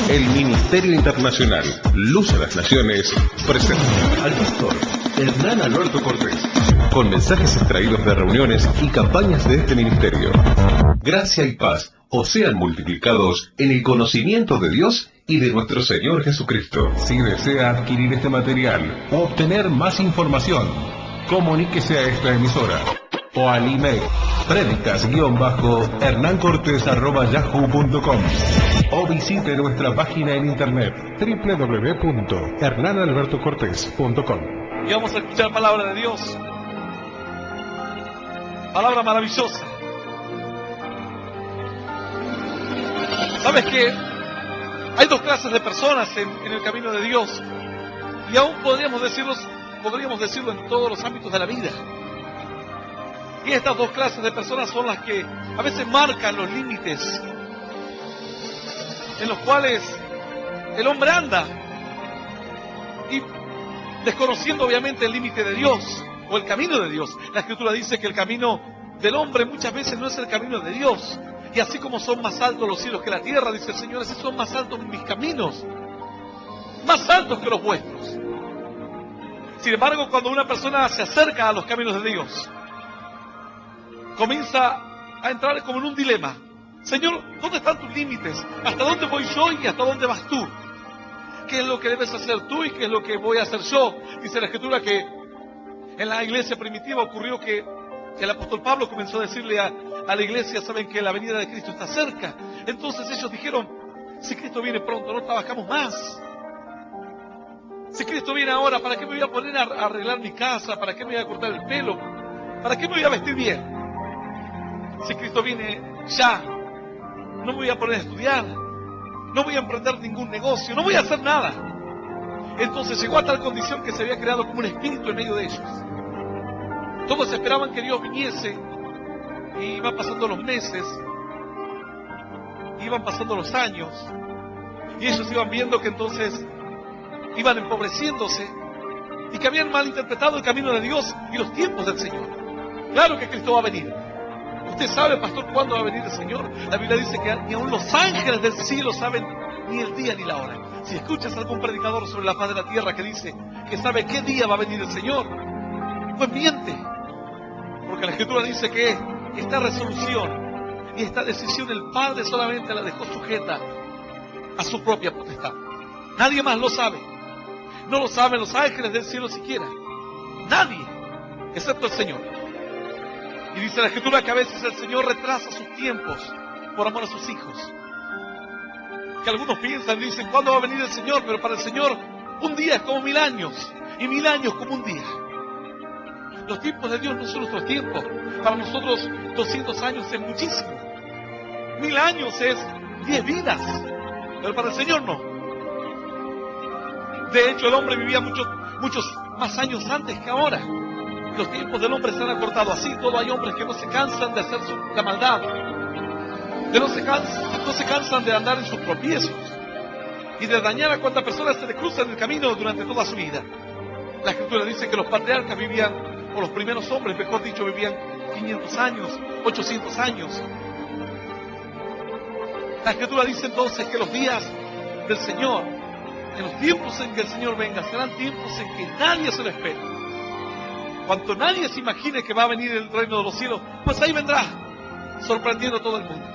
El Ministerio Internacional Luz a las Naciones presenta al pastor Hernán Alberto Cortés, con mensajes extraídos de reuniones y campañas de este ministerio. Gracia y paz os sean multiplicados en el conocimiento de Dios y de nuestro Señor Jesucristo. Si desea adquirir este material o obtener más información, comuníquese a esta emisora o al email predicas-hernancortes@yahoo.com o visite nuestra página en internet www.hernanalbertocortes.com. Y vamos a escuchar palabra de Dios, palabra maravillosa. ¿Sabes que hay dos clases de personas en el camino de Dios? Y aún podríamos decirlo en todos los ámbitos de la vida. Y estas dos clases de personas son las que a veces marcan los límites en los cuales el hombre anda, y desconociendo obviamente el límite de Dios o el camino de Dios. La Escritura dice que el camino del hombre muchas veces no es el camino de Dios. Y así como son más altos los cielos que la tierra, dice el Señor, así son más altos mis caminos, más altos que los vuestros. Sin embargo, cuando una persona se acerca a los caminos de Dios, comienza a entrar como en un dilema. Señor, ¿dónde están tus límites? ¿Hasta dónde voy yo y hasta dónde vas tú? ¿Qué es lo que debes hacer tú y qué es lo que voy a hacer yo? Dice la Escritura que en la iglesia primitiva ocurrió que el apóstol Pablo comenzó a decirle a la iglesia, saben que la venida de Cristo está cerca. Entonces ellos dijeron, si Cristo viene pronto, no trabajamos más. Si Cristo viene ahora, ¿para qué me voy a poner a arreglar mi casa? ¿Para qué me voy a cortar el pelo? ¿Para qué me voy a vestir bien? Si Cristo viene ya, no me voy a poner a estudiar, no voy a emprender ningún negocio, no voy a hacer nada. Entonces llegó a tal condición que se había creado como un espíritu en medio de ellos. Todos esperaban que Dios viniese, y iban pasando los meses, iban pasando los años, y ellos iban viendo que entonces iban empobreciéndose y que habían malinterpretado el camino de Dios y los tiempos del Señor. Claro que Cristo va a venir. ¿Usted sabe, pastor, cuándo va a venir el Señor? La Biblia dice que ni aun los ángeles del cielo saben ni el día ni la hora. Si escuchas a algún predicador sobre la faz de la tierra que dice que sabe qué día va a venir el Señor, pues miente. Porque la Escritura dice que esta resolución y esta decisión el Padre solamente la dejó sujeta a su propia potestad. Nadie más lo sabe. No lo saben los ángeles del cielo siquiera. Nadie, excepto el Señor. Y dice la Escritura que a veces el Señor retrasa sus tiempos por amor a sus hijos. Que algunos piensan y dicen, ¿cuándo va a venir el Señor? Pero para el Señor un día es como 1000 años y 1000 años como un día. Los tiempos de Dios no son nuestros tiempos. Para nosotros 200 años es muchísimo. 1000 años es 10 vidas. Pero para el Señor no. De hecho, el hombre vivía muchos más años antes que ahora. Los tiempos del hombre se han acortado así. Todo hay hombres que no se cansan de hacer la maldad. No se cansan de andar en sus tropiezos y de dañar a cuantas personas se le cruzan el camino durante toda su vida. La Escritura dice que los patriarcas vivían, o los primeros hombres, mejor dicho, vivían 500 años, 800 años. La Escritura dice entonces que los días del Señor, en los tiempos en que el Señor venga, serán tiempos en que nadie se lo espera. Cuanto nadie se imagine que va a venir el reino de los cielos, pues ahí vendrá, sorprendiendo a todo el mundo.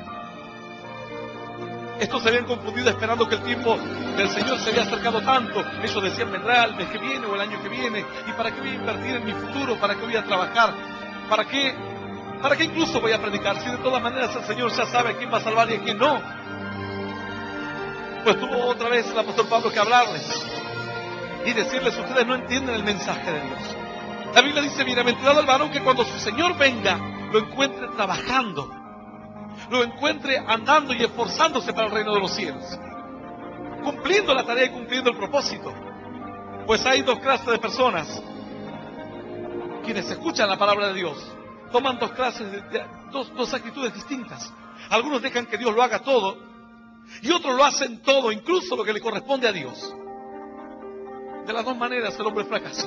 Estos se habían confundido esperando que el tiempo del Señor se había acercado tanto. Ellos decían, vendrá el mes que viene o el año que viene. ¿Y para qué voy a invertir en mi futuro? ¿Para qué voy a trabajar? ¿Para qué incluso voy a predicar? Si de todas maneras el Señor ya sabe a quién va a salvar y a quién no. Pues tuvo otra vez el apóstol Pablo que hablarles y decirles, ustedes no entienden el mensaje de Dios. La Biblia dice, bienaventurado el varón que cuando su Señor venga, lo encuentre trabajando, lo encuentre andando y esforzándose para el reino de los cielos, cumpliendo la tarea y cumpliendo el propósito. Pues hay dos clases de personas. Quienes escuchan la palabra de Dios toman dos clases, dos actitudes distintas. Algunos dejan que Dios lo haga todo y otros lo hacen todo, incluso lo que le corresponde a Dios. De las dos maneras el hombre fracasa.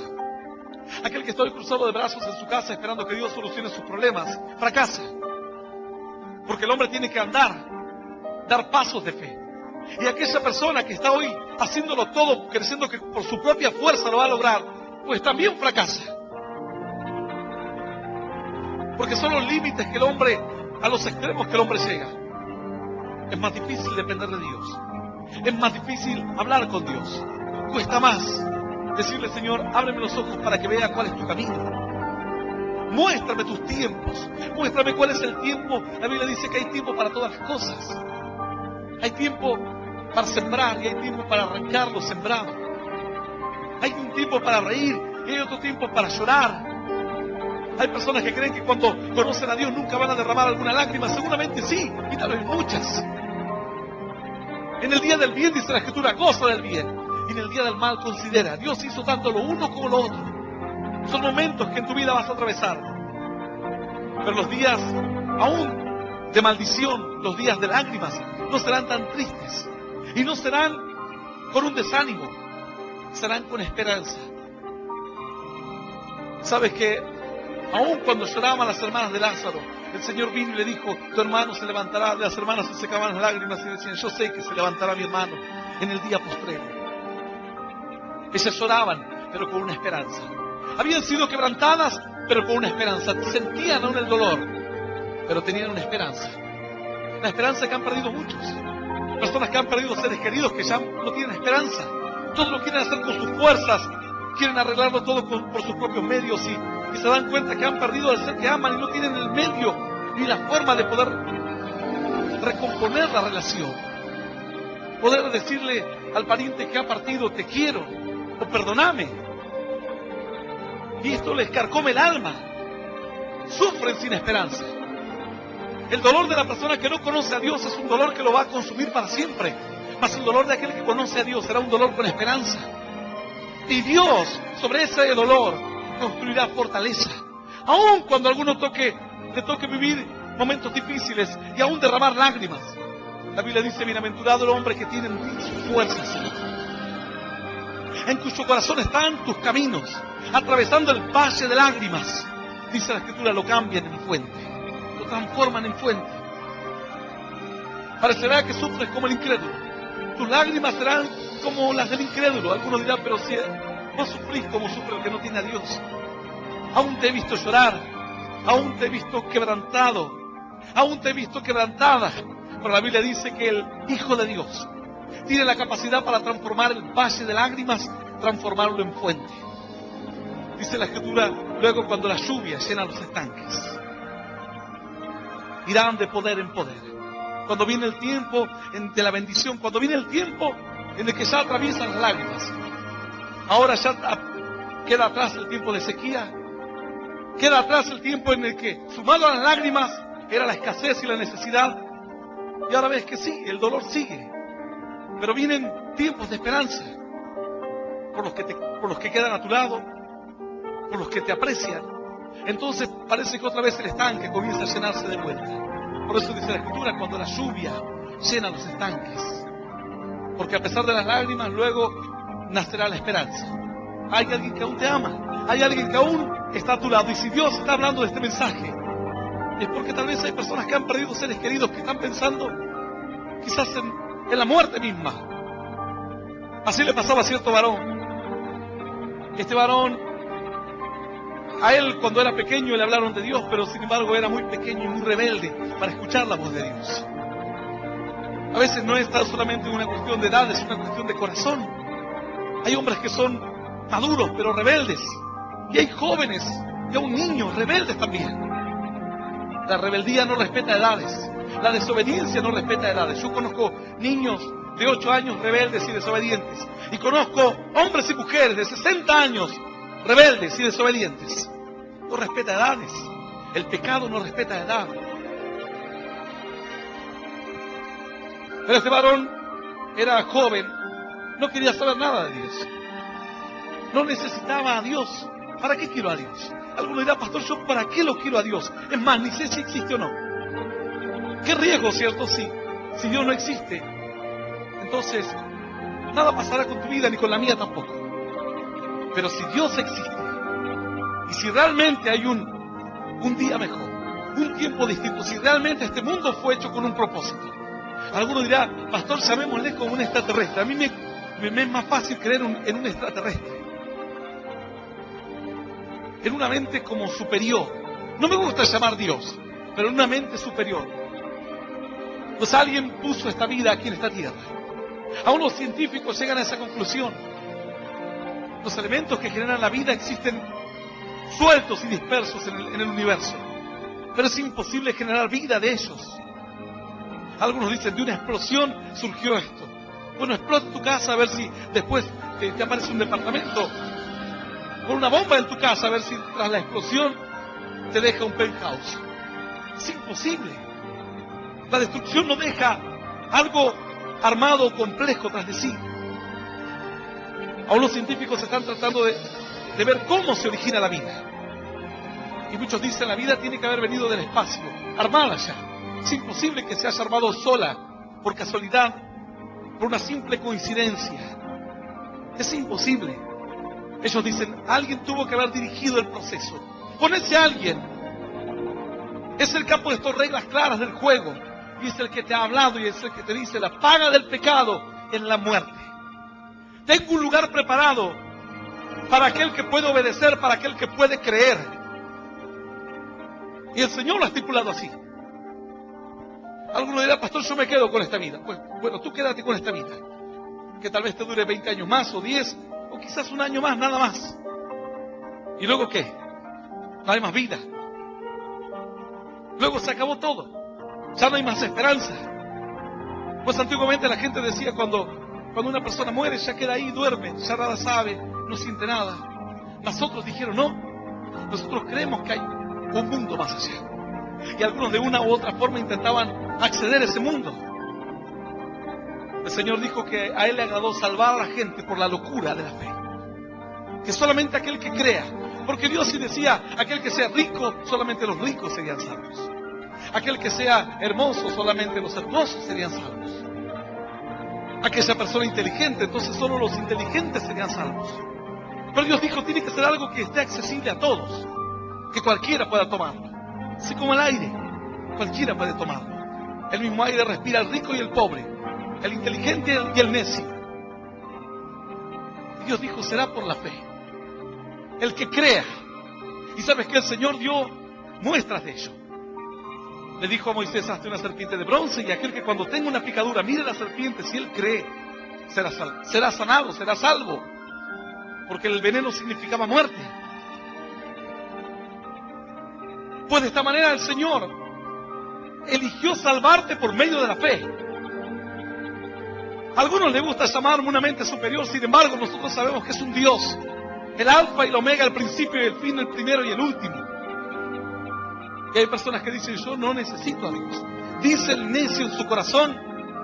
Aquel que está cruzado de brazos en su casa esperando que Dios solucione sus problemas, fracasa. Porque el hombre tiene que andar, dar pasos de fe. Y aquella persona que está hoy haciéndolo todo, creyendo que por su propia fuerza lo va a lograr, pues también fracasa. Porque son los límites que el hombre, a los extremos que el hombre llega. Es más difícil depender de Dios. Es más difícil hablar con Dios. Cuesta más decirle, Señor, ábreme los ojos para que vea cuál es tu camino. Muéstrame tus tiempos. Muéstrame cuál es el tiempo. La Biblia dice que hay tiempo para todas las cosas. Hay tiempo para sembrar y hay tiempo para arrancar lo sembrado. Hay un tiempo para reír y hay otro tiempo para llorar. Hay personas que creen que cuando conocen a Dios nunca van a derramar alguna lágrima. Seguramente sí, y tal vez muchas. En el día del bien dice la Escritura, goza del bien. Y en el día del mal considera. Dios hizo tanto lo uno como lo otro. Son momentos que en tu vida vas a atravesar. Pero los días aún de maldición, los días de lágrimas, no serán tan tristes. Y no serán con un desánimo. Serán con esperanza. ¿Sabes que aún cuando lloraban las hermanas de Lázaro, el Señor vino y le dijo, tu hermano se levantará? Las hermanas se secaban las lágrimas y decían, yo sé que se levantará mi hermano en el día postrero. Ellas lloraban, pero con una esperanza. Habían sido quebrantadas, pero con una esperanza. Sentían aún el dolor, pero tenían una esperanza. La esperanza que han perdido muchos. Personas que han perdido seres queridos que ya no tienen esperanza. Todos lo quieren hacer con sus fuerzas. Quieren arreglarlo todo por sus propios medios y se dan cuenta que han perdido al ser que aman y no tienen el medio ni la forma de poder recomponer la relación. Poder decirle al pariente que ha partido, te quiero o perdóname. Y esto les carcome el alma. Sufren sin esperanza. El dolor de la persona que no conoce a Dios es un dolor que lo va a consumir para siempre. Mas el dolor de aquel que conoce a Dios será un dolor con esperanza. Y Dios sobre ese dolor construirá fortaleza. Aun cuando a alguno le toque vivir momentos difíciles y aún derramar lágrimas. La Biblia dice, bienaventurado el hombre que tiene en ti sus fuerzas, en cuyo corazón están tus caminos, atravesando el valle de lágrimas. Dice la Escritura, lo cambian en fuente, lo transforman en fuente. Parecerá que sufres como el incrédulo. Tus lágrimas serán como las del incrédulo. Algunos dirán, pero si no sufrís como sufre el que no tiene a Dios. Aún te he visto llorar, aún te he visto quebrantado, aún te he visto quebrantada. Pero la Biblia dice que el Hijo de Dios tiene la capacidad para transformar el valle de lágrimas, transformarlo en fuente. Dice la Escritura, luego cuando la lluvia llena los estanques, irán de poder en poder. Cuando viene el tiempo de la bendición, cuando viene el tiempo en el que ya atraviesan las lágrimas. Ahora ya queda atrás el tiempo de sequía, queda atrás el tiempo en el que, sumado a las lágrimas, era la escasez y la necesidad. Y ahora ves que sí, el dolor sigue. Pero vienen tiempos de esperanza. Por los que quedan a tu lado, por los que te aprecian. Entonces parece que otra vez el estanque comienza a llenarse de vuelta. Por eso dice la Escritura, cuando la lluvia llena los estanques. Porque a pesar de las lágrimas, luego nacerá la esperanza. Hay alguien que aún te ama. Hay alguien que aún está a tu lado. Y si Dios está hablando de este mensaje, es porque tal vez hay personas que han perdido seres queridos, que están pensando quizás en la muerte misma. Así le pasaba a cierto varón. Este varón, a él cuando era pequeño le hablaron de Dios, pero sin embargo era muy pequeño y muy rebelde para escuchar la voz de Dios. A veces no es tan solamente una cuestión de edad, es una cuestión de corazón. Hay hombres que son maduros pero rebeldes, y hay jóvenes y aún niños rebeldes también. La rebeldía no respeta edades, la desobediencia no respeta edades. Yo conozco niños de 8 años rebeldes y desobedientes, y conozco hombres y mujeres de 60 años rebeldes y desobedientes. No respeta edades. El pecado no respeta edad. Pero este varón era joven, no quería saber nada de Dios. No necesitaba a Dios. ¿Para qué quiero a Dios? Alguno dirá, pastor, ¿yo para qué lo quiero a Dios? Es más, ni sé si existe o no. Qué riesgo, ¿cierto? Si Dios no existe, entonces nada pasará con tu vida ni con la mía tampoco. Pero si Dios existe, y si realmente hay un día mejor, un tiempo distinto, si realmente este mundo fue hecho con un propósito, Algunos dirán, pastor, llamémosle como un extraterrestre. A mí me es más fácil creer en un extraterrestre, en una mente como superior. No me gusta llamar Dios, pero en una mente superior. Pues alguien puso esta vida aquí en esta tierra. Aún los científicos llegan a esa conclusión. Los elementos que generan la vida existen sueltos y dispersos en el universo, pero es imposible generar vida de ellos. Algunos dicen, de una explosión surgió esto. Bueno, explota tu casa a ver si después te aparece un departamento. Pon una bomba en tu casa a ver si tras la explosión te deja un penthouse. Es imposible. La destrucción no deja algo armado o complejo tras de sí. Aún los científicos están tratando de ver cómo se origina la vida. Y muchos dicen, la vida tiene que haber venido del espacio, armada ya. Es imposible que se haya armado sola, por casualidad, por una simple coincidencia. Es imposible. Ellos dicen, alguien tuvo que haber dirigido el proceso. Con ese alguien es el que ha puesto reglas claras del juego, y es el que te ha hablado y es el que te dice, la paga del pecado es la muerte. Tengo un lugar preparado para aquel que puede obedecer, para aquel que puede creer. Y el Señor lo ha estipulado así. Algunos dirán, pastor, yo me quedo con esta vida. Pues bueno, tú quédate con esta vida, que tal vez te dure 20 años más, o 10, o quizás un año más, nada más. ¿Y luego qué? No hay más vida. Luego se acabó todo. Ya no hay más esperanza. Pues antiguamente la gente decía, cuando una persona muere, ya queda ahí, duerme, ya nada sabe, no siente nada. Mas otros dijeron, no, nosotros creemos que hay un mundo más allá. Y algunos de una u otra forma intentaban acceder a ese mundo. El Señor dijo que a Él le agradó salvar a la gente por la locura de la fe. Que solamente aquel que crea. Porque Dios sí decía, aquel que sea rico, solamente los ricos serían salvos. Aquel que sea hermoso, solamente los hermosos serían salvos. Aquella persona inteligente, entonces solo los inteligentes serían salvos. Pero Dios dijo, tiene que ser algo que esté accesible a todos, que cualquiera pueda tomarlo. Así como el aire, cualquiera puede tomarlo. El mismo aire respira el rico y el pobre, el inteligente y el necio. Y Dios dijo, será por la fe. El que crea. Y sabes que el Señor dio muestras de ello. Le dijo a Moisés, hazte una serpiente de bronce, y aquel que cuando tenga una picadura mire la serpiente, si él cree, será salvo, será sanado, será salvo. Porque el veneno significaba muerte. Pues de esta manera el Señor eligió salvarte por medio de la fe. A algunos les gusta llamarme una mente superior, sin embargo nosotros sabemos que es un Dios, el alfa y el omega, el principio y el fin, el primero y el último. Y hay personas que dicen, yo no necesito a Dios. Dice el necio en su corazón,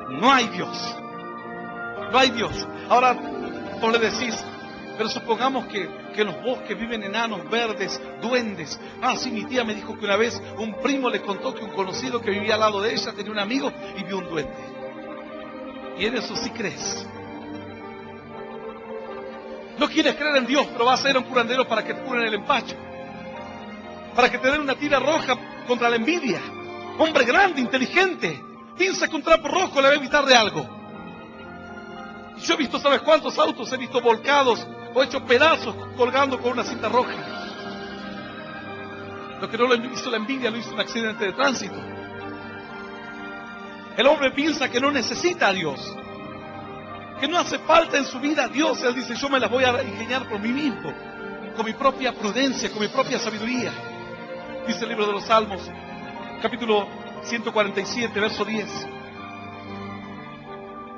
no hay Dios. No hay Dios. Ahora, vos le decís, pero supongamos que en los bosques viven enanos verdes, duendes. Ah, sí, mi tía me dijo que una vez un primo le contó que un conocido que vivía al lado de ella tenía un amigo y vio un duende. Y en eso sí crees. No quieres creer en Dios, pero vas a ir a un curandero para que te curen el empacho, para que te den una tira roja contra la envidia. Hombre grande, inteligente, piensa que un trapo rojo le va a evitar de algo. Y yo he visto, ¿sabes cuántos autos he visto volcados o hechos pedazos colgando con una cinta roja? Lo que no lo hizo la envidia, lo hizo un accidente de tránsito. El hombre piensa que no necesita a Dios, que no hace falta en su vida a Dios. Él dice, yo me las voy a ingeniar por mí mismo, con mi propia prudencia, con mi propia sabiduría. Dice el libro de los Salmos, capítulo 147, verso 10.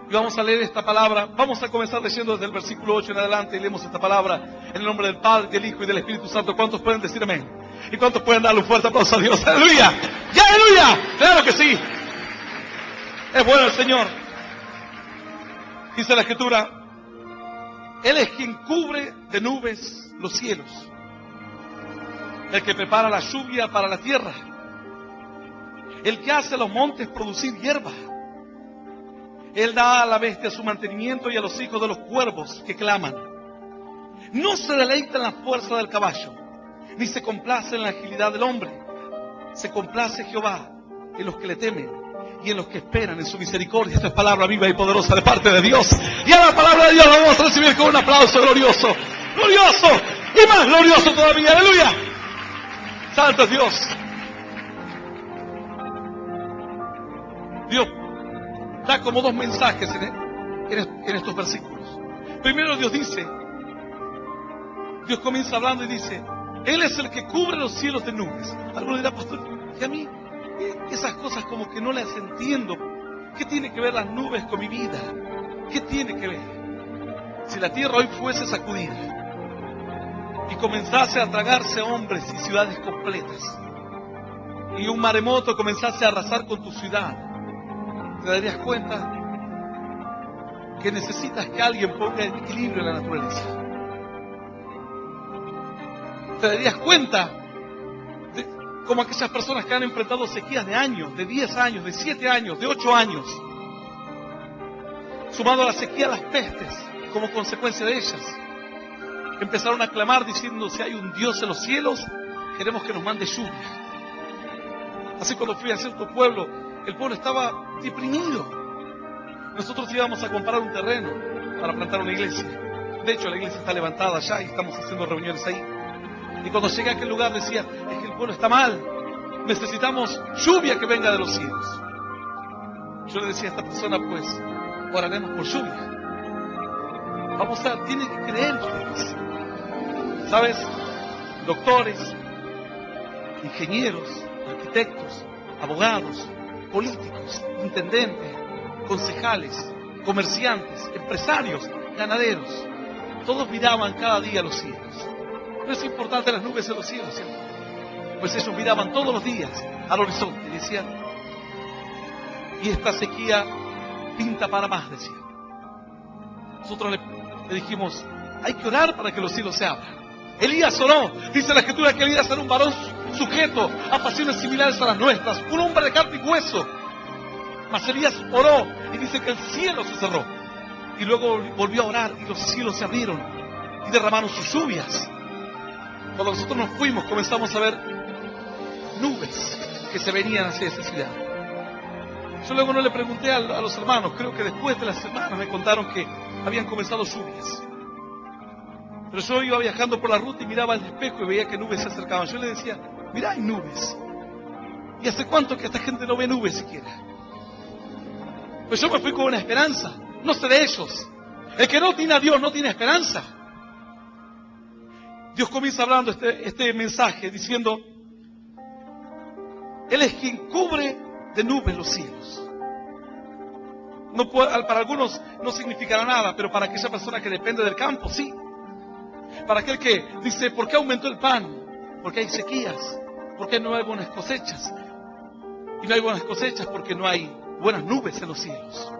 Y vamos a leer esta palabra. Vamos a comenzar leyendo desde el versículo 8 en adelante, y leemos esta palabra en el nombre del Padre, del Hijo y del Espíritu Santo. ¿Cuántos pueden decir amén? ¿Y cuántos pueden darle un fuerte aplauso a Dios? ¡Aleluya! ¡Ya, aleluya! ¡Claro que sí! Es bueno el Señor. Dice la Escritura, Él es quien cubre de nubes los cielos, el que prepara la lluvia para la tierra, el que hace a los montes producir hierba. Él da a la bestia su mantenimiento y a los hijos de los cuervos que claman. No se deleita en la fuerza del caballo, ni se complace en la agilidad del hombre. Se complace Jehová en los que le temen, y en los que esperan en su misericordia. Esta es palabra viva y poderosa de parte de Dios. Y a la palabra de Dios la vamos a recibir con un aplauso glorioso. Glorioso y más glorioso todavía. Aleluya. Santo es Dios. Dios da como dos mensajes en estos versículos. Primero Dios comienza hablando y dice: Él es el que cubre los cielos de nubes. Alguno dirá: pastor, que a mí esas cosas como que no las entiendo. ¿Qué tiene que ver las nubes con mi vida? ¿Qué tiene que ver? Si la tierra hoy fuese sacudida y comenzase a tragarse hombres y ciudades completas, y un maremoto comenzase a arrasar con tu ciudad, te darías cuenta que necesitas que alguien ponga equilibrio en la naturaleza. Te darías cuenta de como aquellas personas que han enfrentado sequías de años, de 10 años, de 7 años, de 8 años, sumado a la sequía, las pestes, como consecuencia de ellas, empezaron a clamar diciendo: si hay un Dios en los cielos, queremos que nos mande lluvia. Así, cuando fui a cierto pueblo, el pueblo estaba deprimido. Nosotros íbamos a comprar un terreno para plantar una iglesia. De hecho, la iglesia está levantada allá y estamos haciendo reuniones ahí. Y cuando llegué a aquel lugar decía: es que el pueblo está mal, necesitamos lluvia que venga de los cielos. Yo le decía a esta persona: pues oraremos por lluvia. Tiene que creer ustedes. ¿Sabes? Doctores, ingenieros, arquitectos, abogados, políticos, intendentes, concejales, comerciantes, empresarios, ganaderos, todos miraban cada día los cielos. No es importante las nubes en los cielos, ¿cierto? Pues ellos miraban todos los días al horizonte y decían: y esta sequía pinta para más, decían. Nosotros le dijimos: hay que orar para que los cielos se abran. Elías oró. Dice la Escritura que Elías era un varón sujeto a pasiones similares a las nuestras, un hombre de carne y hueso. Mas Elías oró y dice que el cielo se cerró. Y luego volvió a orar y los cielos se abrieron y derramaron sus lluvias. Cuando nosotros nos fuimos, comenzamos a ver nubes que se venían hacia esa ciudad. Yo luego no le pregunté a los hermanos, creo que después de las semanas me contaron que habían comenzado lluvias. Pero yo iba viajando por la ruta y miraba al espejo y veía que nubes se acercaban. Yo le decía: mirá, hay nubes. ¿Y hace cuánto que esta gente no ve nubes siquiera? Pues yo me fui con una esperanza. No sé de ellos. El que no tiene a Dios no tiene esperanza. Dios comienza hablando este mensaje diciendo: Él es quien cubre de nubes los cielos. No puede, para algunos no significará nada, pero para aquella persona que depende del campo, sí. Para aquel que dice: ¿por qué aumentó el pan? Porque hay sequías, porque no hay buenas cosechas. Y no hay buenas cosechas porque no hay buenas nubes en los cielos.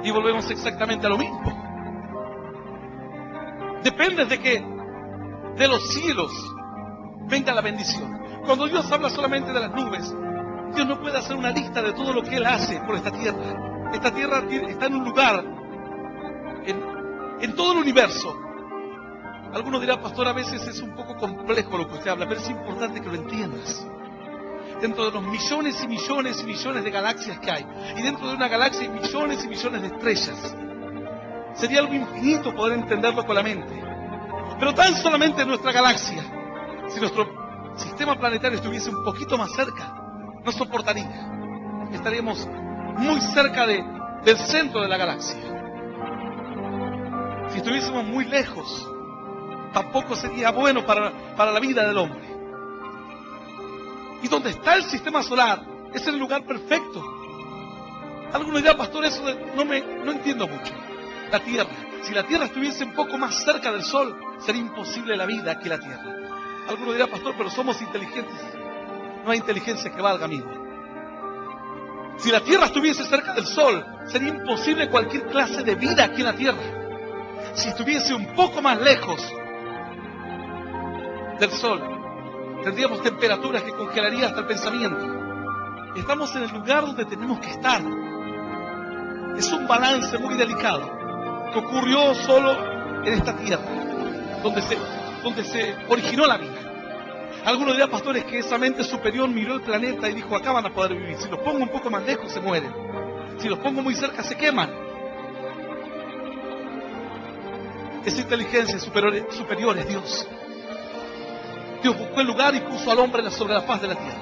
Y volvemos exactamente a lo mismo. Depende de que de los cielos venga la bendición. Cuando Dios habla solamente de las nubes, Dios no puede hacer una lista de todo lo que Él hace por esta tierra. Esta tierra está en un lugar, en todo el universo. Algunos dirán: pastor, a veces es un poco complejo lo que usted habla, pero es importante que lo entiendas. Dentro de los millones y millones y millones de galaxias que hay, y dentro de una galaxia hay millones y millones de estrellas, sería algo infinito poder entenderlo con la mente. Pero tan solamente en nuestra galaxia, si nuestro sistema planetario estuviese un poquito más cerca, no soportaría. Estaríamos muy cerca del centro de la galaxia. Si estuviésemos muy lejos, tampoco sería bueno para la vida del hombre. Y donde está el sistema solar es el lugar perfecto. Algunos dirán: pastor, eso no entiendo mucho. La Tierra, si la Tierra estuviese un poco más cerca del Sol, sería imposible la vida aquí en la Tierra. Algunos dirán: pastor, pero somos inteligentes. No hay inteligencia que valga, amigo. Si la Tierra estuviese cerca del Sol, sería imposible cualquier clase de vida aquí en la Tierra. Si estuviese un poco más lejos del Sol, tendríamos temperaturas que congelaría hasta el pensamiento. Estamos en el lugar donde tenemos que estar. Es un balance muy delicado que ocurrió solo en esta tierra, donde se originó la vida. Algunos dirán, pastores, que esa mente superior miró el planeta y dijo, acá van a poder vivir. Si los pongo un poco más lejos, se mueren. Si los pongo muy cerca, se queman. Esa inteligencia superior es Dios. Dios buscó el lugar y puso al hombre sobre la faz de la tierra.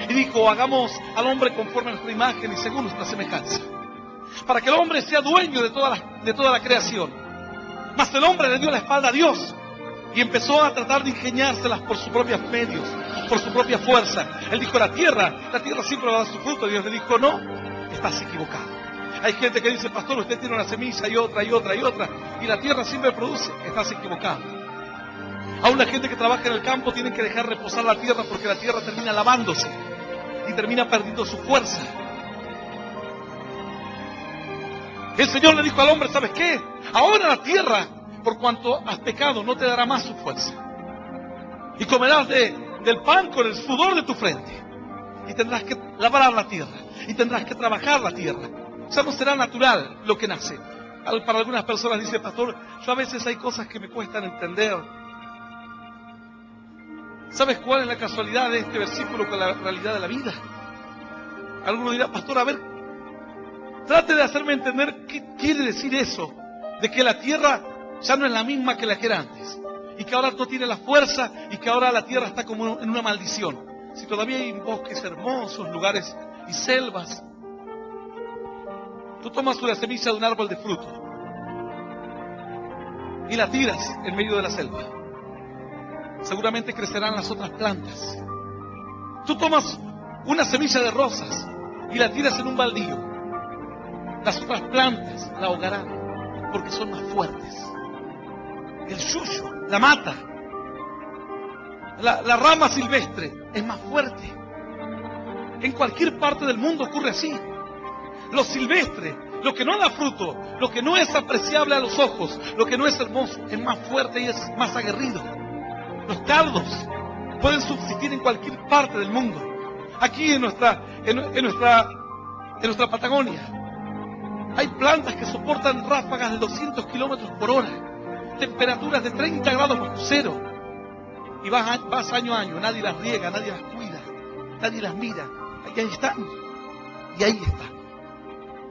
Y dijo, hagamos al hombre conforme a nuestra imagen y según nuestra semejanza. Para que el hombre sea dueño de toda la creación. Mas el hombre le dio la espalda a Dios. Y empezó a tratar de ingeniárselas por sus propios medios, por su propia fuerza. Él dijo, la tierra siempre va a dar su fruto. Y Dios le dijo, no, estás equivocado. Hay gente que dice, pastor, usted tiene una semilla y otra, y otra, y otra, y la tierra siempre produce. Estás equivocado. Aún la gente que trabaja en el campo tiene que dejar reposar la tierra, porque la tierra termina lavándose y termina perdiendo su fuerza. El Señor le dijo al hombre, ¿sabes qué? Ahora la tierra, por cuanto has pecado, no te dará más su fuerza. Y comerás del pan con el sudor de tu frente. Y tendrás que labrar la tierra. Y tendrás que trabajar la tierra. O sea, no será natural lo que nace. Para algunas personas dice, pastor, yo a veces hay cosas que me cuestan entender. ¿Sabes cuál es la casualidad de este versículo con la realidad de la vida? Alguno dirá, pastor, a ver, trate de hacerme entender qué quiere decir eso. De que la tierra ya no es la misma que la que era antes. Y que ahora no tiene la fuerza y que ahora la tierra está como en una maldición. Si todavía hay bosques hermosos, lugares y selvas. Tú tomas una semilla de un árbol de fruto y la tiras en medio de la selva. Seguramente crecerán las otras plantas. Tú tomas una semilla de rosas y la tiras en un baldío. Las otras plantas la ahogarán porque son más fuertes. El yuyo, la mata, la rama silvestre es más fuerte. En cualquier parte del mundo ocurre así. Lo silvestre, lo que no da fruto, lo que no es apreciable a los ojos, lo que no es hermoso, es más fuerte y es más aguerrido. Los cardos pueden subsistir en cualquier parte del mundo. Aquí en nuestra Patagonia hay plantas que soportan ráfagas de 200 kilómetros por hora, temperaturas de 30 grados bajo cero. Y vas año a año, nadie las riega, nadie las cuida, nadie las mira. Y ahí están. Y ahí están.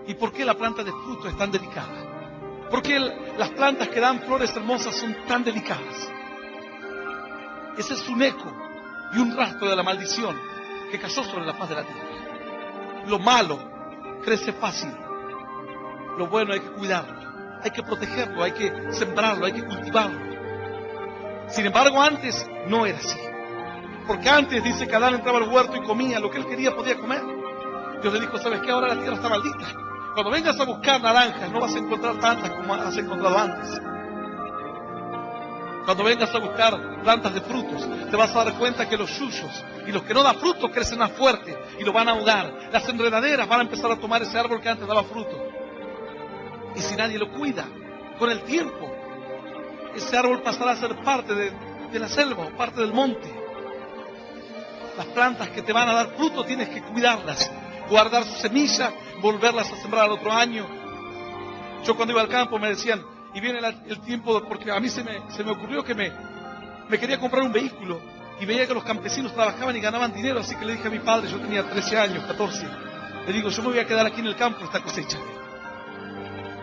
¿Y por qué la planta de fruto es tan delicada? ¿Por qué las plantas que dan flores hermosas son tan delicadas? Ese es un eco y un rastro de la maldición que cayó sobre la faz de la tierra. Lo malo crece fácil. Lo bueno hay que cuidarlo, hay que protegerlo, hay que sembrarlo, hay que cultivarlo. Sin embargo, antes no era así. Porque antes dice que Adán entraba al huerto y comía lo que él quería, podía comer. Dios le dijo, ¿sabes qué? Ahora la tierra está maldita. Cuando vengas a buscar naranjas, no vas a encontrar tantas como has encontrado antes. Cuando vengas a buscar plantas de frutos, te vas a dar cuenta que los yuyos y los que no dan frutos crecen más fuerte y lo van a ahogar. Las enredaderas van a empezar a tomar ese árbol que antes daba fruto. Y si nadie lo cuida, con el tiempo, ese árbol pasará a ser parte de la selva o parte del monte. Las plantas que te van a dar fruto tienes que cuidarlas, guardar su semilla, volverlas a sembrar al otro año. Yo cuando iba al campo me decían, y viene el tiempo, porque a mí se me ocurrió que me quería comprar un vehículo y veía que los campesinos trabajaban y ganaban dinero, así que le dije a mi padre, yo tenía 13 años, 14, le digo, yo me voy a quedar aquí en el campo esta cosecha.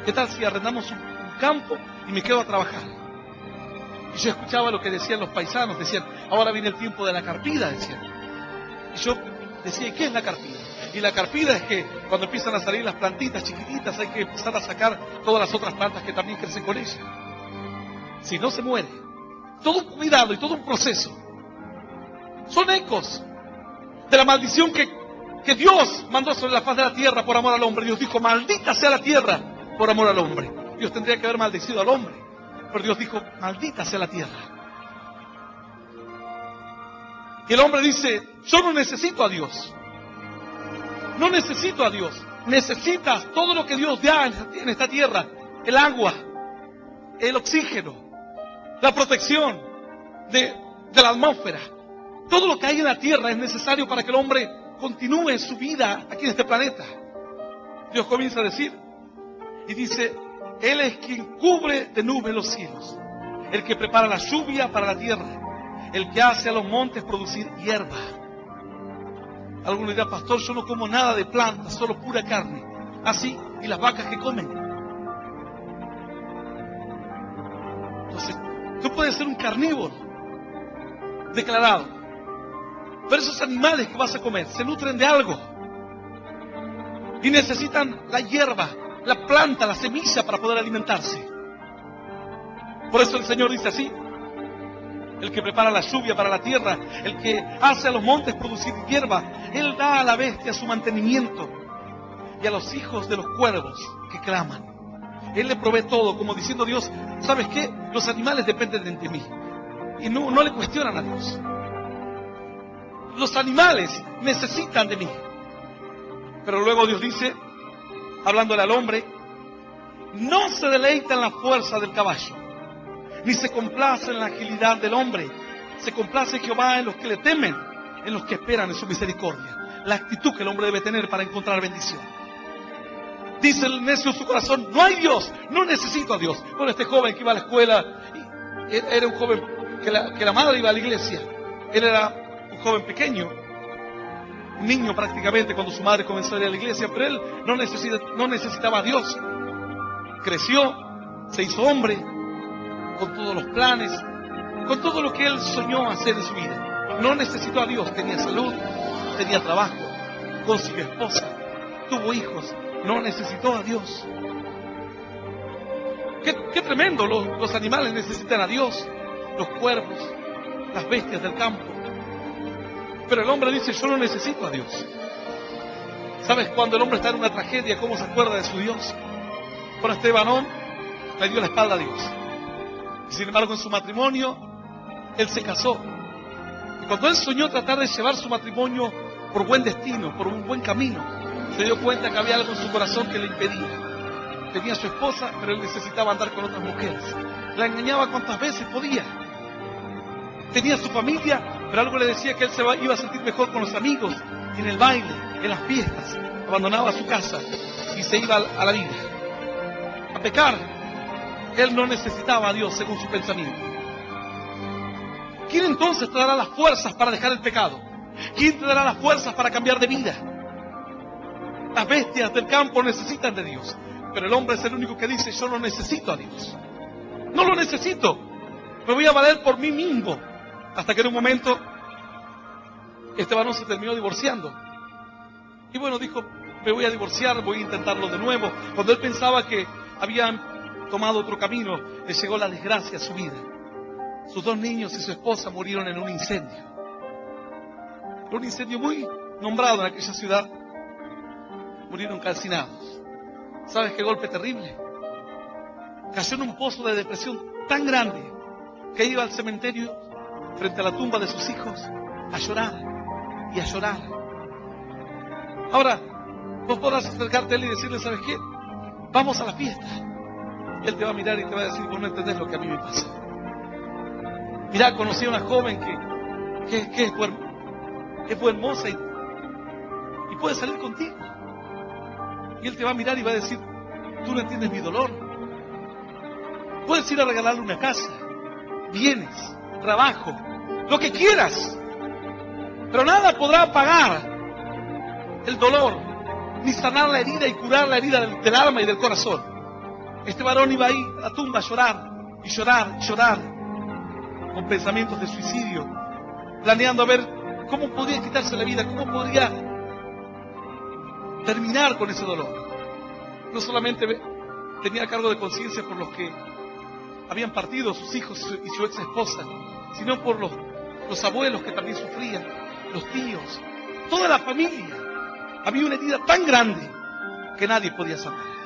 ¿Qué tal si arrendamos un campo y me quedo a trabajar? Y yo escuchaba lo que decían los paisanos, decían, ahora viene el tiempo de la carpida, decían. Y yo decía, ¿y qué es la carpida? Y la carpida es que cuando empiezan a salir las plantitas chiquititas hay que empezar a sacar todas las otras plantas que también crecen con ellas. Si no, se muere. Todo un cuidado y todo un proceso. Son ecos de la maldición que Dios mandó sobre la faz de la tierra por amor al hombre. Dios dijo, maldita sea la tierra por amor al hombre. Dios tendría que haber maldecido al hombre, pero Dios dijo, maldita sea la tierra. Y el hombre dice, yo no necesito a Dios. No necesito a Dios. Necesitas todo lo que Dios da en esta tierra. El agua, el oxígeno, la protección de la atmósfera. Todo lo que hay en la tierra es necesario para que el hombre continúe su vida aquí en este planeta. Dios comienza a decir, y dice, Él es quien cubre de nubes los cielos. El que prepara la lluvia para la tierra. el que hace a los montes producir hierba. Algunos dirán, pastor, yo no como nada de plantas, solo pura carne. Así, y las vacas que comen. Entonces, tú puedes ser un carnívoro declarado, pero esos animales que vas a comer se nutren de algo y necesitan la hierba, la planta, la semilla para poder alimentarse. Por eso el Señor dice así: el que prepara la lluvia para la tierra, el que hace a los montes producir hierba, Él da a la bestia su mantenimiento y a los hijos de los cuervos que claman. Él le provee todo, como diciendo Dios, ¿sabes qué? Los animales dependen de mí. Y no le cuestionan a Dios. Los animales necesitan de mí. Pero luego Dios dice, hablándole al hombre, no se deleita en la fuerza del caballo, ni se complace en la agilidad del hombre. Se complace Jehová en los que le temen, en los que esperan en su misericordia. La actitud que el hombre debe tener para encontrar bendición. Dice el necio en su corazón, no hay Dios, no necesito a Dios. Bueno, este joven que iba a la escuela, era un joven que la madre iba a la iglesia. Él era un joven pequeño, un niño prácticamente cuando su madre comenzó a ir a la iglesia, pero él no necesitaba a Dios. Creció, se hizo hombre, con todos los planes, con todo lo que él soñó hacer en su vida. No necesitó a Dios, tenía salud, tenía trabajo, consiguió esposa, tuvo hijos, no necesitó a Dios. Qué tremendo, los animales necesitan a Dios, los cuervos, las bestias del campo. Pero el hombre dice, yo no necesito a Dios. ¿Sabes cuando el hombre está en una tragedia, cómo se acuerda de su Dios? Bueno, este varón le dio la espalda a Dios. Sin embargo, en su matrimonio, él se casó. Y cuando él soñó tratar de llevar su matrimonio por buen destino, por un buen camino, se dio cuenta que había algo en su corazón que le impedía. Tenía a su esposa, pero él necesitaba andar con otras mujeres. La engañaba cuantas veces podía. Tenía su familia, pero algo le decía que él iba a sentir mejor con los amigos, y en el baile, en las fiestas. Abandonaba su casa y se iba a la vida, a pecar. Él no necesitaba a Dios según su pensamiento. ¿Quién entonces te dará las fuerzas para dejar el pecado? ¿Quién te dará las fuerzas para cambiar de vida? Las bestias del campo necesitan de Dios, pero el hombre es el único que dice, yo no necesito a Dios. No lo necesito, me voy a valer por mí mismo. Hasta que en un momento, este varón se terminó divorciando. Y bueno, dijo, me voy a divorciar, voy a intentarlo de nuevo. Cuando él pensaba que habían tomado otro camino, le llegó la desgracia a su vida. Sus 2 niños y su esposa murieron en un incendio. Un incendio muy nombrado en aquella ciudad. Murieron calcinados. ¿Sabes qué golpe terrible? Cayó en un pozo de depresión tan grande que iba al cementerio frente a la tumba de sus hijos a llorar y a llorar. Ahora, vos podrás acercarte a él y decirle, ¿sabes qué? Vamos a la fiesta. Y él te va a mirar y te va a decir, vos no entendés lo que a mí me pasa. Mirá, conocí a una joven que es muy hermosa y puede salir contigo. Y él te va a mirar y va a decir, tú no entiendes mi dolor. Puedes ir a regalarle una casa, bienes, trabajo, lo que quieras, pero nada podrá pagar el dolor, ni sanar la herida y curar la herida del alma y del corazón. Este varón iba ahí a la tumba a llorar, y llorar, y llorar, con pensamientos de suicidio, planeando a ver cómo podía quitarse la vida, cómo podría terminar con ese dolor. No solamente tenía cargo de conciencia por los que habían partido, sus hijos y su ex esposa, sino por los abuelos que también sufrían, los tíos, toda la familia. Había una herida tan grande que nadie podía sanar.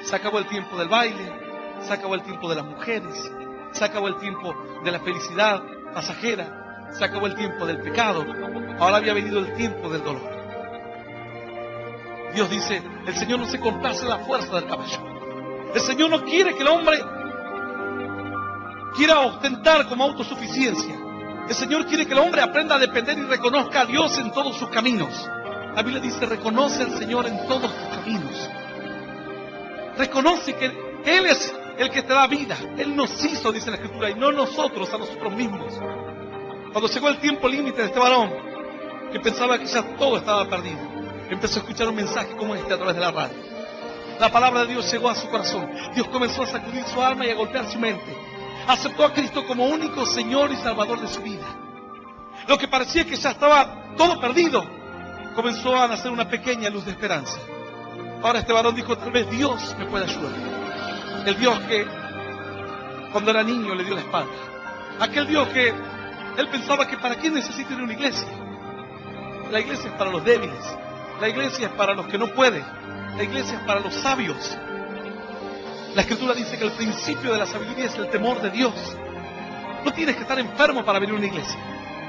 Se acabó el tiempo del baile, se acabó el tiempo de las mujeres, se acabó el tiempo de la felicidad pasajera, se acabó el tiempo del pecado. Ahora había venido el tiempo del dolor. Dios dice, el Señor no se complace en la fuerza del caballo. El Señor no quiere que el hombre quiera ostentar como autosuficiencia. El Señor quiere que el hombre aprenda a depender y reconozca a Dios en todos sus caminos. La Biblia dice, reconoce al Señor en todos tus caminos. Reconoce que Él es el que te da vida. Él nos hizo, dice la Escritura, y no nosotros a nosotros mismos. Cuando llegó el tiempo límite de este varón, que pensaba que ya todo estaba perdido, empezó a escuchar un mensaje como este a través de la radio. La palabra de Dios llegó a su corazón. Dios comenzó a sacudir su alma y a golpear su mente. Aceptó a Cristo como único Señor y Salvador de su vida. Lo que parecía que ya estaba todo perdido, comenzó a nacer una pequeña luz de esperanza. Ahora este varón dijo, tal vez Dios me pueda ayudar. El Dios que cuando era niño le dio la espalda. Aquel Dios que él pensaba que para quién necesita ir a una iglesia. La iglesia es para los débiles. La iglesia es para los que no pueden. La iglesia es para los sabios. La Escritura dice que el principio de la sabiduría es el temor de Dios. No tienes que estar enfermo para venir a una iglesia.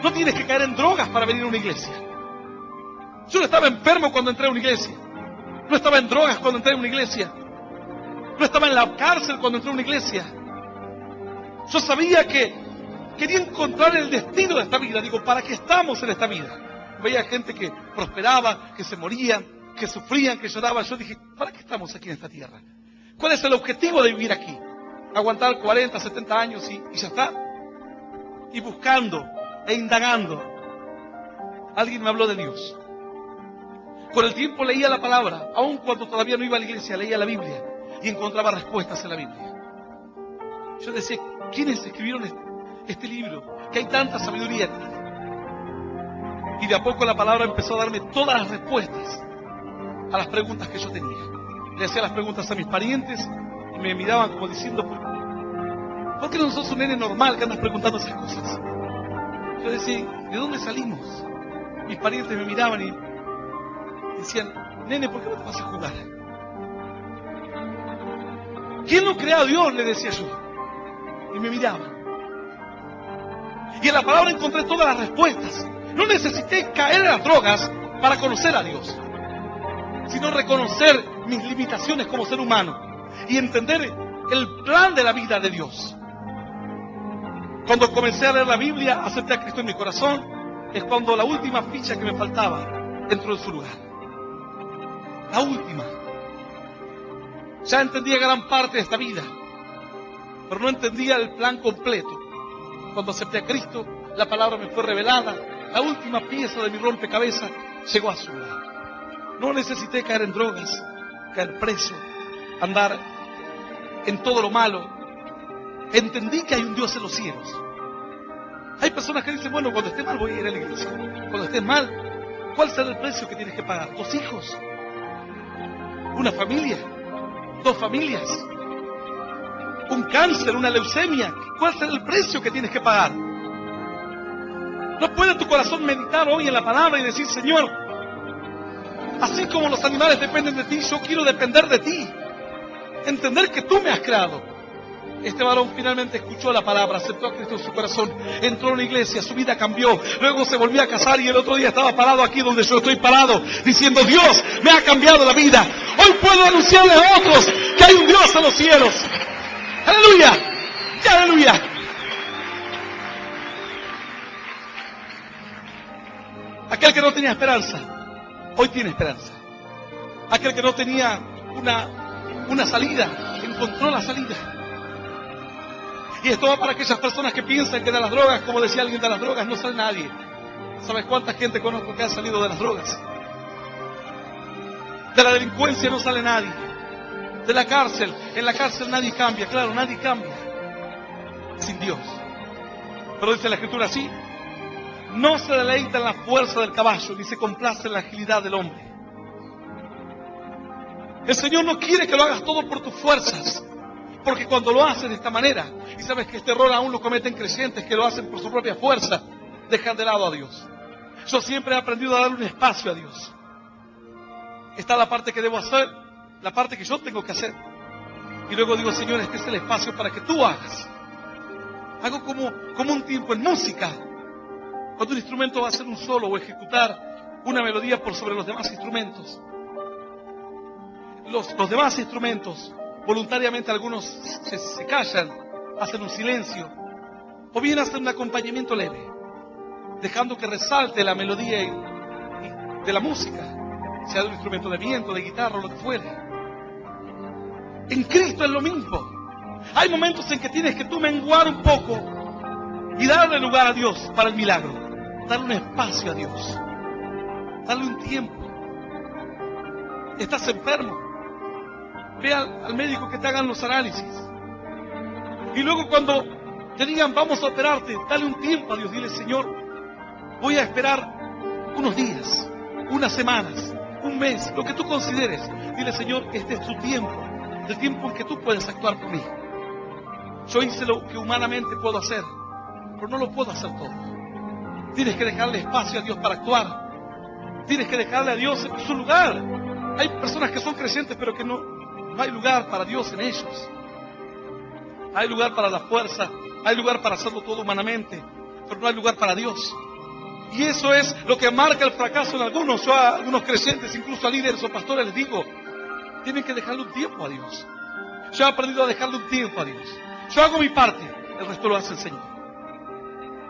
No tienes que caer en drogas para venir a una iglesia. Yo no estaba enfermo cuando entré a una iglesia. No estaba en drogas cuando entré a una iglesia. No estaba en la cárcel cuando entré a una iglesia. Yo sabía que quería encontrar el destino de esta vida. Digo, ¿para qué estamos en esta vida? Veía gente que prosperaba, que se morían, que sufrían, que lloraban. Yo dije, ¿para qué estamos aquí en esta tierra? ¿Cuál es el objetivo de vivir aquí? Aguantar 40, 70 años y ya está. Y buscando e indagando, alguien me habló de Dios. Con el tiempo leía la palabra, aun cuando todavía no iba a la iglesia, leía la Biblia y encontraba respuestas en la Biblia. Yo decía, ¿quiénes escribieron este libro? Que hay tanta sabiduría aquí. Y de a poco la palabra empezó a darme todas las respuestas a las preguntas que yo tenía. Le hacía las preguntas a mis parientes y me miraban como diciendo, ¿por qué no sos un nene normal que andas preguntando esas cosas? Yo decía, ¿de dónde salimos? Mis parientes me miraban y decían, nene, ¿por qué no te vas a jugar? ¿Quién lo creó a Dios? Le decía yo. Y me miraban. Y en la palabra encontré todas las respuestas. No necesité caer en las drogas para conocer a Dios, sino reconocer mis limitaciones como ser humano y entender el plan de la vida de Dios. Cuando comencé a leer la Biblia, acepté a Cristo en mi corazón, es cuando la última ficha que me faltaba entró en su lugar. La última. Ya entendía gran parte de esta vida, pero no entendía el plan completo. Cuando acepté a Cristo, la palabra me fue revelada, la última pieza de mi rompecabezas llegó a su lugar. No necesité caer en drogas, caer preso, andar en todo lo malo. Entendí que hay un Dios en los cielos. Hay personas que dicen, bueno, cuando esté mal voy a ir a la iglesia. Cuando estés mal, ¿cuál será el precio que tienes que pagar? 2 hijos, una familia, 2 familias, un cáncer, una leucemia. ¿Cuál será el precio que tienes que pagar? ¿No puede tu corazón meditar hoy en la palabra y decir, Señor, así como los animales dependen de ti, yo quiero depender de ti? Entender que tú me has creado. Este varón finalmente escuchó la palabra, aceptó a Cristo en su corazón, entró a una iglesia, su vida cambió, luego se volvió a casar y el otro día estaba parado aquí donde yo estoy parado, diciendo, Dios me ha cambiado la vida. Hoy puedo anunciarle a otros que hay un Dios en los cielos. ¡Aleluya! ¡Aleluya! Aquel que no tenía esperanza, hoy tiene esperanza. Aquel que no tenía una salida, encontró la salida. Y esto va para aquellas personas que piensan que de las drogas, como decía alguien, de las drogas no sale nadie. ¿Sabes cuánta gente conozco que ha salido de las drogas? De la delincuencia no sale nadie. De la cárcel, en la cárcel nadie cambia, claro, nadie cambia sin Dios. Pero dice la Escritura así, no se deleita en la fuerza del caballo, ni se complace en la agilidad del hombre. El Señor no quiere que lo hagas todo por tus fuerzas, porque cuando lo haces de esta manera, y sabes que este error aún lo cometen creyentes que lo hacen por su propia fuerza, dejan de lado a Dios. Yo siempre he aprendido a darle un espacio a Dios. Está la parte que debo hacer, la parte que yo tengo que hacer. Y luego digo, Señor, este es el espacio para que tú hagas. Hago como un tiempo en música. Cuando un instrumento va a hacer un solo o ejecutar una melodía por sobre los demás instrumentos. Los demás instrumentos, voluntariamente algunos se callan, hacen un silencio, o bien hacen un acompañamiento leve, dejando que resalte la melodía de la música, sea de un instrumento de viento, de guitarra o lo que fuere. En Cristo es lo mismo. Hay momentos en que tienes que tú menguar un poco y darle lugar a Dios para el milagro. Darle un espacio a Dios. Darle un tiempo. Estás enfermo. Ve al médico que te hagan los análisis. Y luego cuando te digan vamos a operarte, dale un tiempo a Dios. Dile, Señor, voy a esperar unos días, unas semanas, un mes, lo que tú consideres. Dile, Señor, este es tu tiempo, el tiempo en que tú puedes actuar por mí. Yo hice lo que humanamente puedo hacer, pero no lo puedo hacer todo. Tienes que dejarle espacio a Dios para actuar. Tienes que dejarle a Dios su lugar. Hay personas que son creyentes, pero que no hay lugar para Dios en ellos. Hay lugar para la fuerza, hay lugar para hacerlo todo humanamente, pero no hay lugar para Dios. Y eso es lo que marca el fracaso en algunos. Yo a algunos creyentes, incluso a líderes o pastores, les digo, tienen que dejarle un tiempo a Dios. Yo he aprendido a dejarle un tiempo a Dios. Yo hago mi parte, el resto lo hace el Señor.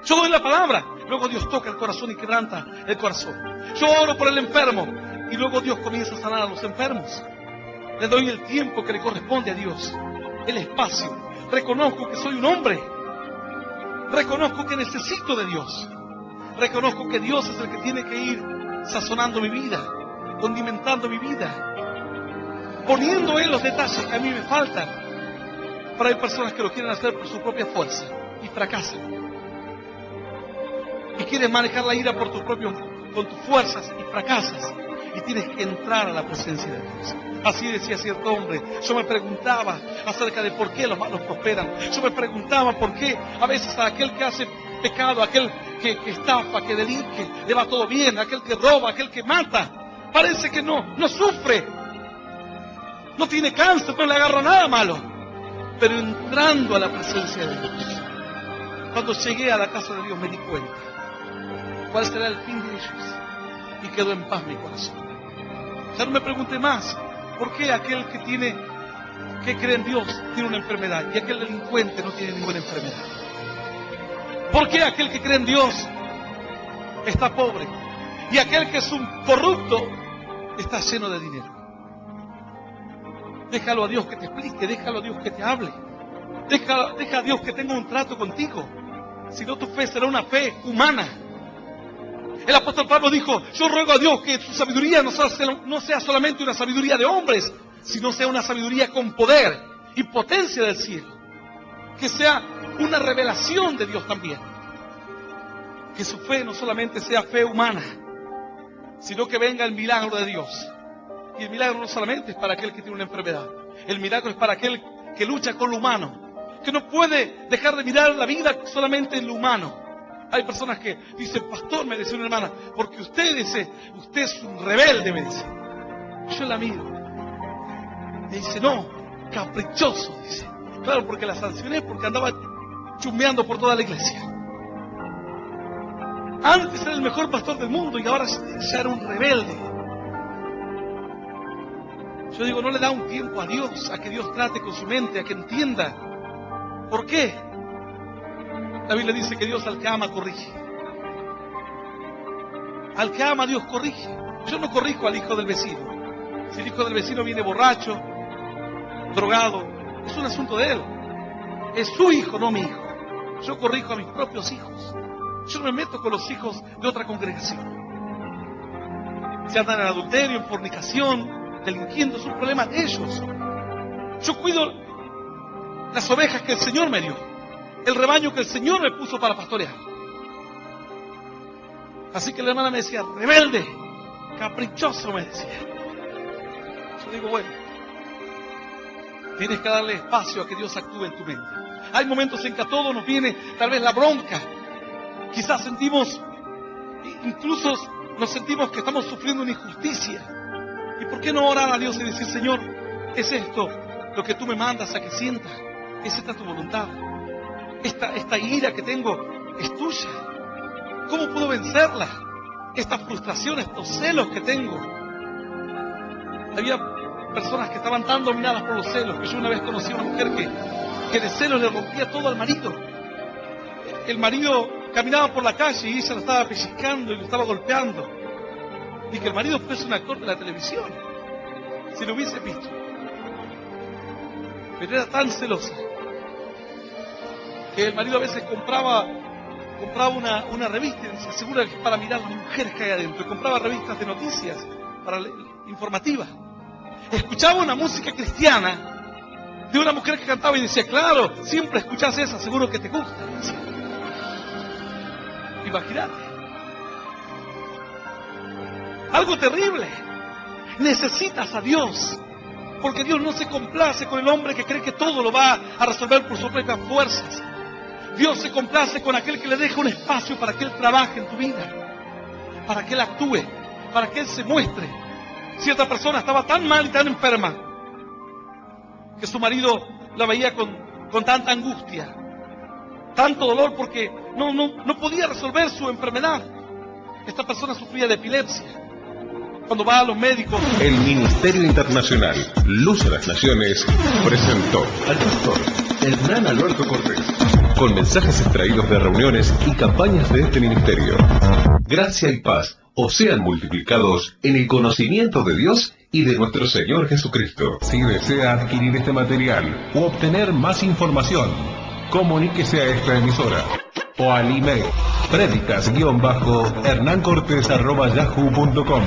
Yo doy la palabra, luego Dios toca el corazón y quebranta el corazón. Yo oro por el enfermo y luego Dios comienza a sanar a los enfermos. Le doy el tiempo que le corresponde a Dios, el espacio. Reconozco que soy un hombre. Reconozco que necesito de Dios. Reconozco que Dios es el que tiene que ir sazonando mi vida, condimentando mi vida, poniendo en los detalles que a mí me faltan. Pero hay personas que lo quieren hacer por su propia fuerza y fracasan. Y quieres manejar la ira con tus fuerzas y fracasas. Y tienes que entrar a la presencia de Dios. Así decía cierto hombre. Yo me preguntaba acerca de por qué los malos prosperan. Yo me preguntaba por qué a veces a aquel que hace pecado, aquel que estafa, que delinque, le va todo bien, aquel que roba, aquel que mata, parece que no sufre, no tiene cáncer, no le agarra nada malo. Pero entrando a la presencia de Dios, cuando llegué a la casa de Dios me di cuenta cuál será el fin de ellos, y quedó en paz mi corazón. Ya no me pregunté más por qué aquel que cree en Dios tiene una enfermedad y aquel delincuente no tiene ninguna enfermedad. ¿Por qué aquel que cree en Dios está pobre y aquel que es un corrupto está lleno de dinero? Déjalo a Dios que te explique, déjalo a Dios que te hable, deja a Dios que tenga un trato contigo. Si no, tu fe será una fe humana. El apóstol Pablo dijo, yo ruego a Dios que su sabiduría no sea solamente una sabiduría de hombres, sino sea una sabiduría con poder y potencia del cielo. Que sea una revelación de Dios también. Que su fe no solamente sea fe humana, sino que venga el milagro de Dios. Y el milagro no solamente es para aquel que tiene una enfermedad. El milagro es para aquel que lucha con lo humano, que no puede dejar de mirar la vida solamente en lo humano. Hay personas que dicen, pastor, me decía una hermana, porque usted es un rebelde, me dice. Yo la miro. Me dice, no, caprichoso, dice. Claro, porque la sancioné porque andaba chumbeando por toda la iglesia. Antes era el mejor pastor del mundo y ahora ya era un rebelde. Yo digo, no le da un tiempo a Dios, a que Dios trate con su mente, a que entienda. ¿Por qué? La Biblia dice que Dios al que ama corrige. Al que ama Dios corrige. Yo no corrijo al hijo del vecino. Si el hijo del vecino viene borracho, drogado, es un asunto de él. Es su hijo, no mi hijo. Yo corrijo a mis propios hijos. Yo no me meto con los hijos de otra congregación. Si andan en adulterio, en fornicación, delinquiendo, es un problema de ellos. Yo cuido las ovejas que el Señor me dio, el rebaño que el Señor me puso para pastorear. Así que la hermana me decía, rebelde, caprichoso, me decía. Yo digo, bueno, tienes que darle espacio a que Dios actúe en tu mente. Hay momentos en que a todos nos viene tal vez la bronca. Quizás incluso nos sentimos que estamos sufriendo una injusticia. ¿Y por qué no orar a Dios y decir, Señor, es esto lo que tú me mandas a que sienta? ¿Es esta tu voluntad? Esta ira que tengo es tuya. ¿Cómo puedo vencerla? Estas frustraciones, estos celos que tengo. Había personas que estaban tan dominadas por los celos que yo una vez conocí a una mujer que de celos le rompía todo al marido. El marido caminaba por la calle y ella lo estaba pellizcando y lo estaba golpeando. Y que el marido fuese un actor de la televisión, si lo hubiese visto. Pero era tan celosa que el marido a veces compraba compraba una revista y se asegura que es para mirar las mujeres que hay adentro. Compraba revistas de noticias informativas. Escuchaba una música cristiana de una mujer que cantaba y decía, claro, siempre escuchas esa, seguro que te gusta. Imagínate. Algo terrible. Necesitas a Dios, porque Dios no se complace con el hombre que cree que todo lo va a resolver por sus propias fuerzas. Dios se complace con aquel que le deja un espacio para que Él trabaje en tu vida, para que Él actúe, para que Él se muestre. Cierta persona estaba tan mal y tan enferma que su marido la veía con tanta angustia, tanto dolor, porque no podía resolver su enfermedad. Esta persona sufría de epilepsia. Cuando va a los médicos... El Ministerio Internacional Luz a las Naciones presentó al pastor Hernán Alberto Cortés, con mensajes extraídos de reuniones y campañas de este ministerio. Gracia y paz os sean multiplicados en el conocimiento de Dios y de nuestro Señor Jesucristo. Si desea adquirir este material u obtener más información, comuníquese a esta emisora o al email predicas_hernancortes@yahoo.com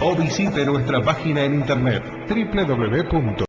o visite nuestra página en internet www